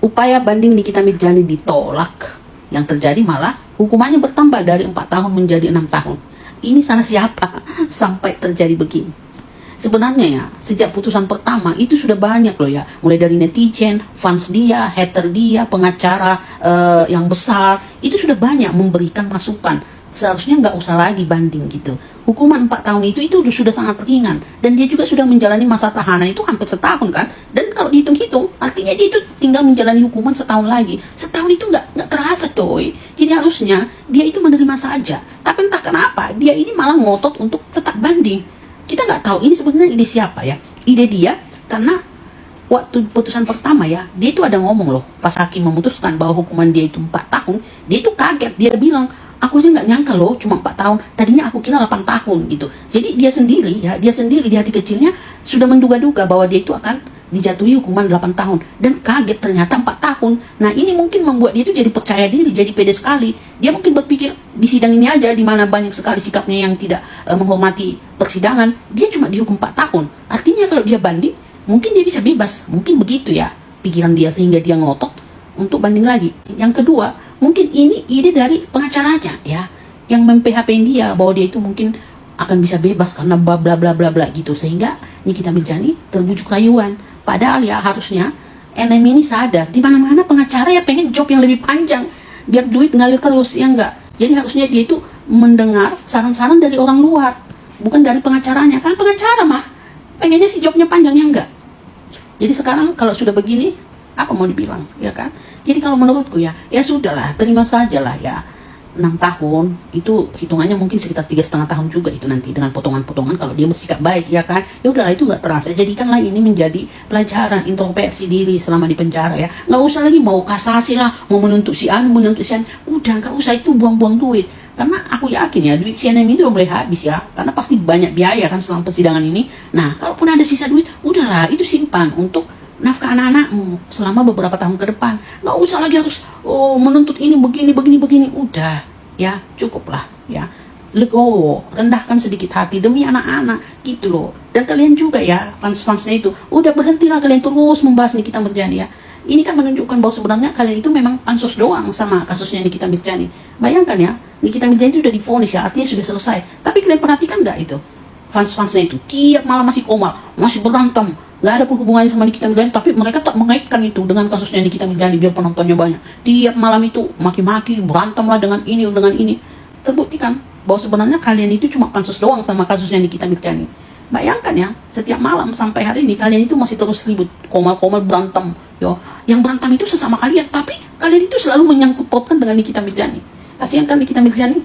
upaya banding Nikita Mirzani ditolak. Yang terjadi malah hukumannya bertambah dari 4 tahun menjadi 6 tahun. Ini salah siapa sampai terjadi begini? Sebenarnya ya, sejak putusan pertama itu sudah banyak loh ya. Mulai dari netizen, fans dia, hater dia, pengacara yang besar. Itu sudah banyak memberikan masukan. Seharusnya nggak usah lagi banding gitu. Hukuman 4 tahun itu sudah sangat ringan. Dan dia juga sudah menjalani masa tahanan itu hampir setahun kan. Dan kalau dihitung-hitung, artinya dia itu tinggal menjalani hukuman setahun lagi. Setahun itu nggak terasa coy. Jadi harusnya dia itu menerima saja. Tapi entah kenapa, dia ini malah ngotot untuk tetap banding. Kita nggak tahu ini sebenarnya ide siapa ya. Ide dia karena waktu putusan pertama ya, dia itu ada ngomong loh. Pas hakim memutuskan bahwa hukuman dia itu 4 tahun, dia itu kaget. Dia bilang, aku aja nggak nyangka loh cuma 4 tahun. Tadinya aku kira 8 tahun gitu. Jadi dia sendiri di hati kecilnya sudah menduga-duga bahwa dia itu akan dijatuhi hukuman 8 tahun. Dan kaget ternyata 4 tahun. Nah ini mungkin membuat dia itu jadi percaya diri, jadi pede sekali. Dia mungkin berpikir di sidang ini aja, di mana banyak sekali sikapnya yang tidak menghormati persidangan, dia cuma dihukum 4 tahun. Artinya kalau dia banding, mungkin dia bisa bebas. Mungkin begitu ya pikiran dia, sehingga dia ngotot untuk banding lagi. Yang kedua, mungkin ini ide dari pengacaranya ya, yang mem-PHP dia bahwa dia itu mungkin akan bisa bebas karena bla bla bla bla bla gitu, sehingga Nikita Mirzani terbujuk rayuan. Padahal ya harusnya NM ini sadar di mana-mana pengacara ya pengen job yang lebih panjang biar duit ngalir terus, ya enggak. Jadi harusnya dia itu mendengar saran-saran dari orang luar, bukan dari pengacaranya. Karena pengacara mah pengennya si jobnya panjang, ya enggak. Jadi sekarang kalau sudah begini, apa mau dibilang, ya kan? Jadi kalau menurutku ya sudahlah, terima sajalah ya. 6 tahun itu hitungannya mungkin sekitar 3,5 tahun juga itu nanti dengan potongan-potongan kalau dia bersikap baik, ya kan. Ya udahlah, itu nggak terasa. Jadikanlah ini menjadi pelajaran introspeksi diri selama di penjara ya. Nggak usah lagi mau kasasi lah, mau menuntut si anu, menuntut si anu. Udah nggak usah, itu buang-buang duit. Karena aku yakin ya duit CNN ini udah mulai habis ya, karena pasti banyak biaya kan selama persidangan ini. Nah kalaupun ada sisa duit, udahlah itu simpan untuk nafkah anak-anakmu selama beberapa tahun ke depan. Nggak usah lagi harus menuntut ini begini. Udah ya, cukuplah ya. Rendahkan sedikit hati demi anak-anak gitu loh. Dan kalian juga ya, fans-fansnya itu, udah berhentilah kalian terus membahas Nikita Mirzani ya. Ini kan menunjukkan bahwa sebenarnya kalian itu memang pansus doang sama kasusnya Nikita Mirzani. Bayangkan ya, Nikita Mirzani itu udah divonis ya, artinya sudah selesai. Tapi kalian perhatikan nggak itu? Fans-fansnya itu tiap malam masih komal, masih berantem, nggak ada hubungannya sama Nikita Mirzani, tapi mereka tak mengaitkan itu dengan kasusnya Nikita Mirzani biar penontonnya banyak. Tiap malam itu maki-maki, berantem lah dengan ini. Terbuktikan bahwa sebenarnya kalian itu cuma pansus doang sama kasusnya Nikita Mirzani. Bayangkan ya, setiap malam sampai hari ini kalian itu masih terus ribut, komal-komal berantem. Yo, yang berantem itu sesama kalian, tapi kalian itu selalu menyangkut pautkan dengan Nikita Mirzani. Kasihan kan Nikita Mirzani?